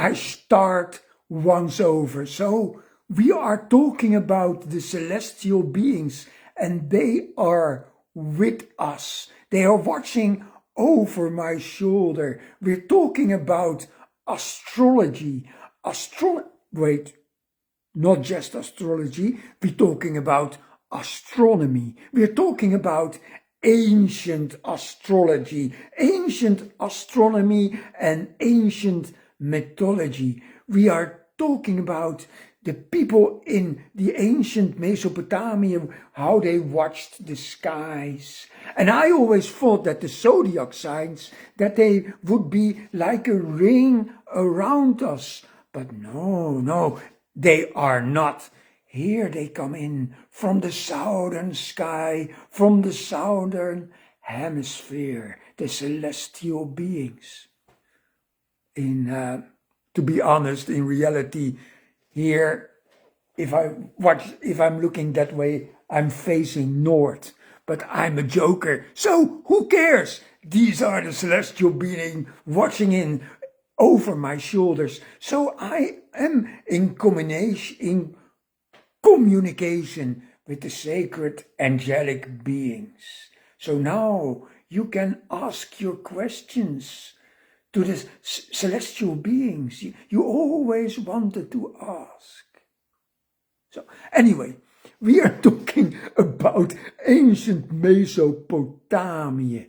I start once over. So we are talking about the celestial beings, and they are with us. They are watching over my shoulder. We're talking about astrology. Wait, not just astrology. We're talking about astronomy. We're talking about ancient astrology, ancient astronomy, and ancient mythology. We are talking about the people in the ancient Mesopotamia, how they watched the skies. And I always thought that the zodiac signs, that they would be like a ring around us. But no, they are not. Here they come in from the southern sky, from the southern hemisphere, the celestial beings. To be honest, in reality, here, if I'm looking that way, I'm facing north. But I'm a joker, so who cares? These are the celestial beings watching in over my shoulders. So I am in communication with the sacred angelic beings. So now you can ask your questions to the celestial beings you always wanted to ask. So anyway, we are talking about ancient Mesopotamia.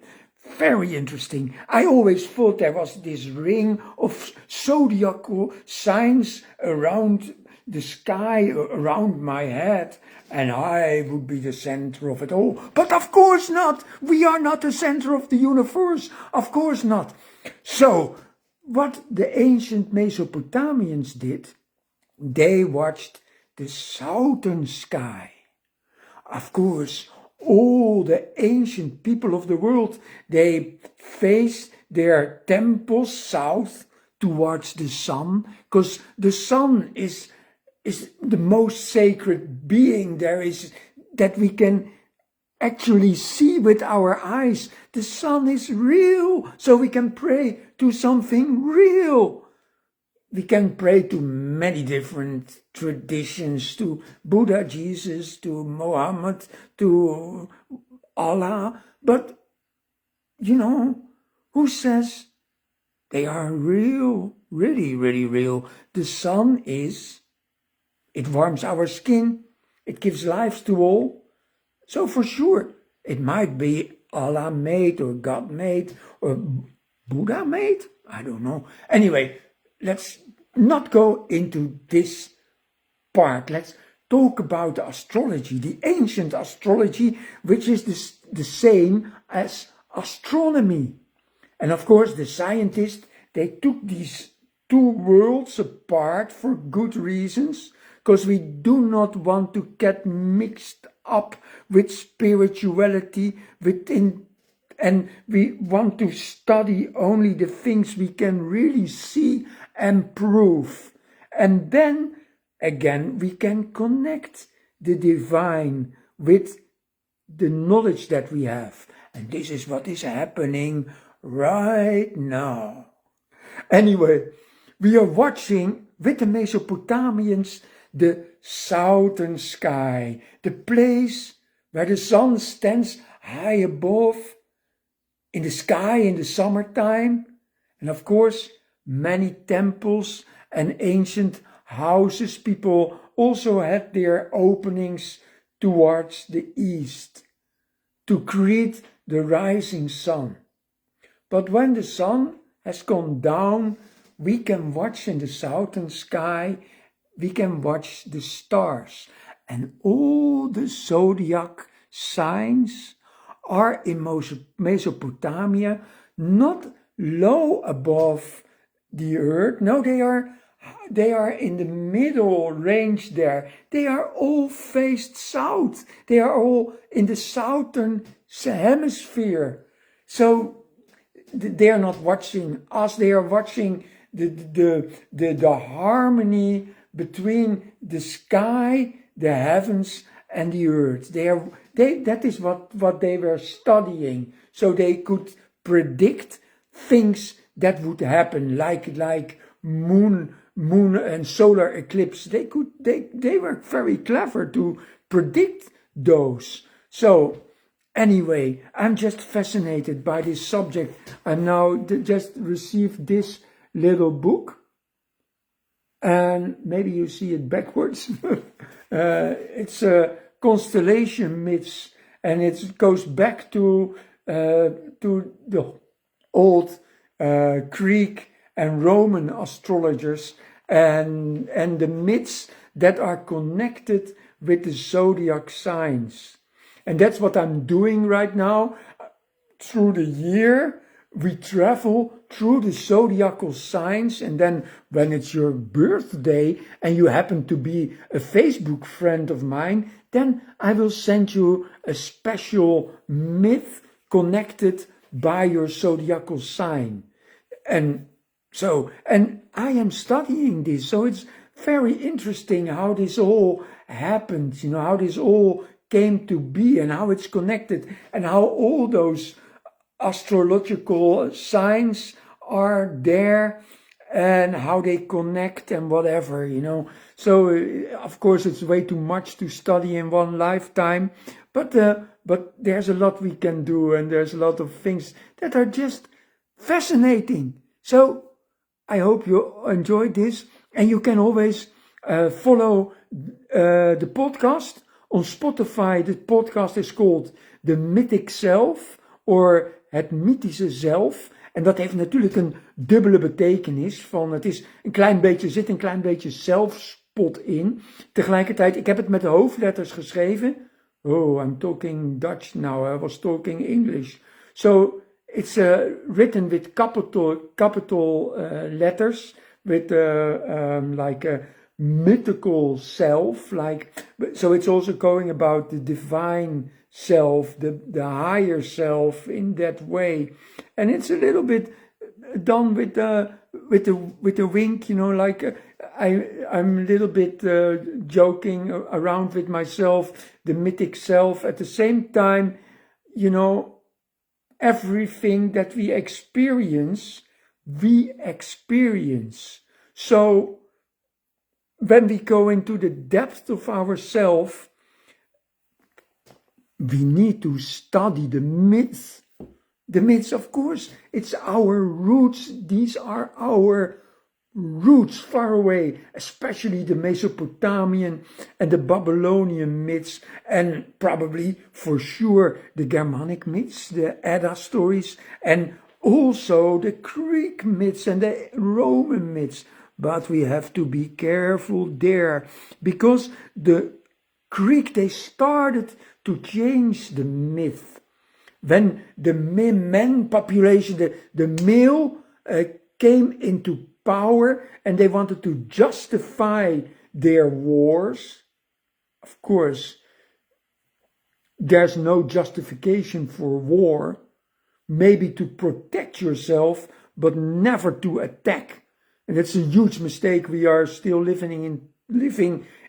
Very interesting. I always thought there was this ring of zodiacal signs around the sky, around my head, and I would be the center of it all. But of course not. We are not the center of the universe. Of course not. So, what the ancient Mesopotamians did, they watched the southern sky. Of course, all the ancient people of the world, they faced their temples south towards the sun, because the sun is the most sacred being there is, that we can actually see with our eyes. The sun is real, so we can pray to something real. We can pray to many different traditions, to Buddha, Jesus, to Mohammed, to Allah, but who says they are real, really, really real? The sun it warms our skin, it gives life to all. So for sure, it might be Allah made, or God made, or Buddha made. I don't know. Anyway, let's not go into this part. Let's talk about astrology, the ancient astrology, which is the same as astronomy. And of course, the scientists, they took these two worlds apart for good reasons, because we do not want to get mixed up with spirituality and we want to study only the things we can really see and prove. And then again, we can connect the divine with the knowledge that we have. And this is what is happening right now. Anyway, we are watching with the Mesopotamians the southern sky, the place where the sun stands high above in the sky in the summertime. And of course, many temples and ancient houses, people also had their openings towards the east to greet the rising sun. But when the sun has gone down, we can watch in the southern sky, we can watch the stars. And all the zodiac signs are in Mesopotamia, not low above the earth. No, they are in the middle range there. They are all faced south. They are all in the southern hemisphere. So they are not watching us. They are watching the harmony between the sky, the heavens, and the earth. That is what they were studying, so they could predict things that would happen, like moon and solar eclipse. They were very clever to predict those. So anyway, I'm just fascinated by this subject. I'm now just received this little book, and maybe you see it backwards. It's a constellation myths, and it goes back to the old Greek and Roman astrologers and the myths that are connected with the zodiac signs. And that's what I'm doing right now. Through the year, we travel through the zodiacal signs, and then when it's your birthday and you happen to be a Facebook friend of mine, then I will send you a special myth connected by your zodiacal sign. And I am studying this, so it's very interesting how this all happened, how this all came to be and how it's connected and how all those astrological signs are there and how they connect and whatever, So, of course, it's way too much to study in one lifetime, but there's a lot we can do, and there's a lot of things that are just fascinating. So I hope you enjoyed this, and you can always follow the podcast on Spotify. The podcast is called The Mythic Self, or Het Mythische Zelf. En dat heeft natuurlijk een dubbele betekenis. Van het is een klein beetje, zit een klein beetje zelfspot in. Tegelijkertijd, ik heb het met de hoofdletters geschreven. Oh, I'm talking Dutch now. I was talking English. So it's written with capital letters, with like a mythical self. So it's also going about the divine self, the higher self in that way, and it's a little bit done with the wink, I'm a little bit joking around with myself, the mythic self. At the same time, everything that we experience. So when we go into the depth of ourself, we need to study the myths. The myths, of course, it's our roots. These are our roots far away, especially the Mesopotamian and the Babylonian myths, and probably for sure the Germanic myths, the Edda stories, and also the Greek myths and the Roman myths. But we have to be careful there, because the Greek, they started to change the myth. When the men population, the male came into power and they wanted to justify their wars. Of course, there's no justification for war. Maybe to protect yourself, but never to attack. And that's a huge mistake we are still living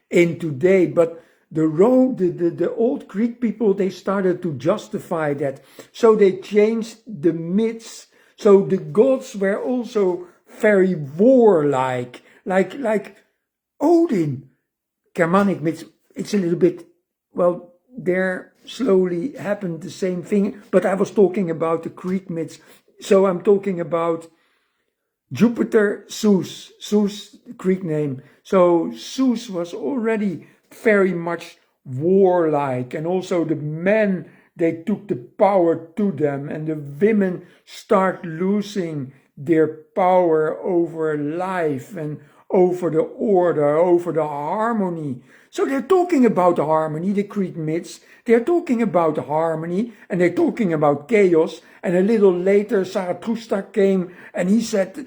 in today. But the old Greek people, they started to justify that. So they changed the myths. So the gods were also very warlike, like Odin. Germanic myths, it's a little bit, well, there slowly happened the same thing. But I was talking about the Greek myths. So I'm talking about Jupiter, Zeus, Greek name. So Zeus was already very much warlike, and also the men, they took the power to them, and the women start losing their power over life and over the order, over the harmony. So they're talking about the harmony, the Greek myths. They're talking about the harmony, and they're talking about chaos. And a little later, Zarathustra came and he said,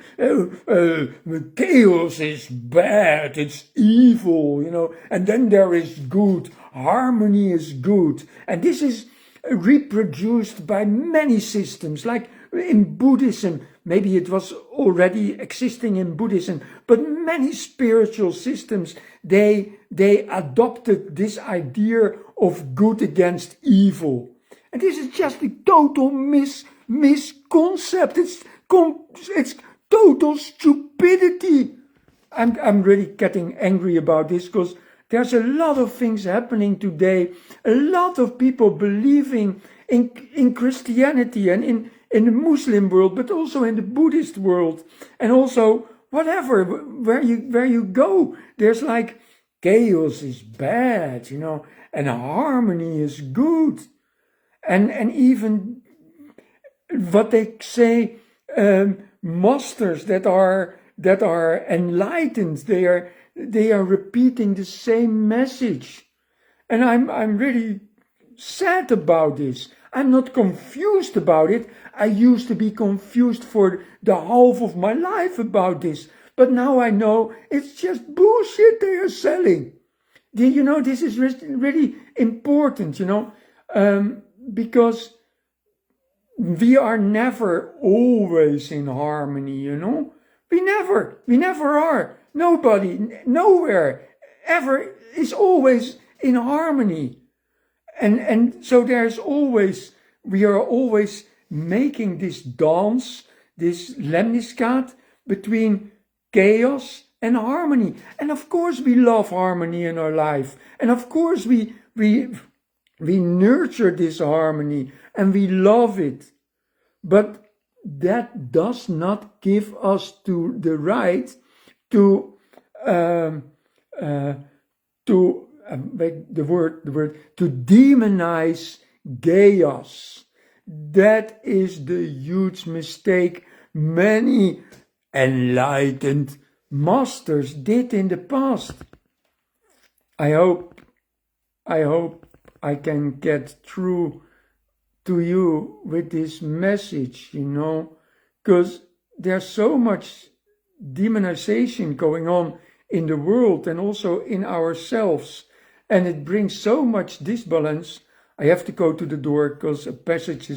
chaos is bad, it's evil, and then there is good, harmony is good. And this is reproduced by many systems, like in Buddhism. Maybe it was already existing in Buddhism, but many spiritual systems, they adopted this idea of good against evil. And this is just a total misconcept. It's total stupidity. I'm really getting angry about this because there's a lot of things happening today. A lot of people believing in Christianity and in the Muslim world, but also in the Buddhist world, and also whatever, where you go, there's like chaos is bad, and harmony is good. And even what they say, masters that are enlightened, they are repeating the same message. And I'm really sad about this. I'm not confused about it. I used to be confused for the half of my life about this. But now I know it's just bullshit they are selling. This is really important, because we are never always in harmony, We never are. Nobody, nowhere, ever is always in harmony. And so we are always making this dance, this lemniscaat between chaos and harmony. And of course we love harmony in our life. And of course we nurture this harmony and we love it. But that does not give us the right to demonize chaos. That is the huge mistake many enlightened masters did in the past. I hope I can get through to you with this message, because there's so much demonization going on in the world and also in ourselves, and it brings so much disbalance. I have to go to the door because a package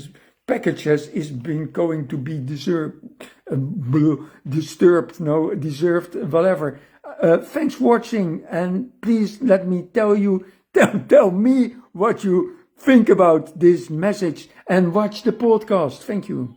has been going to be deserved, whatever. Thanks for watching, and please let me tell me what you think about this message, and watch the podcast. Thank you.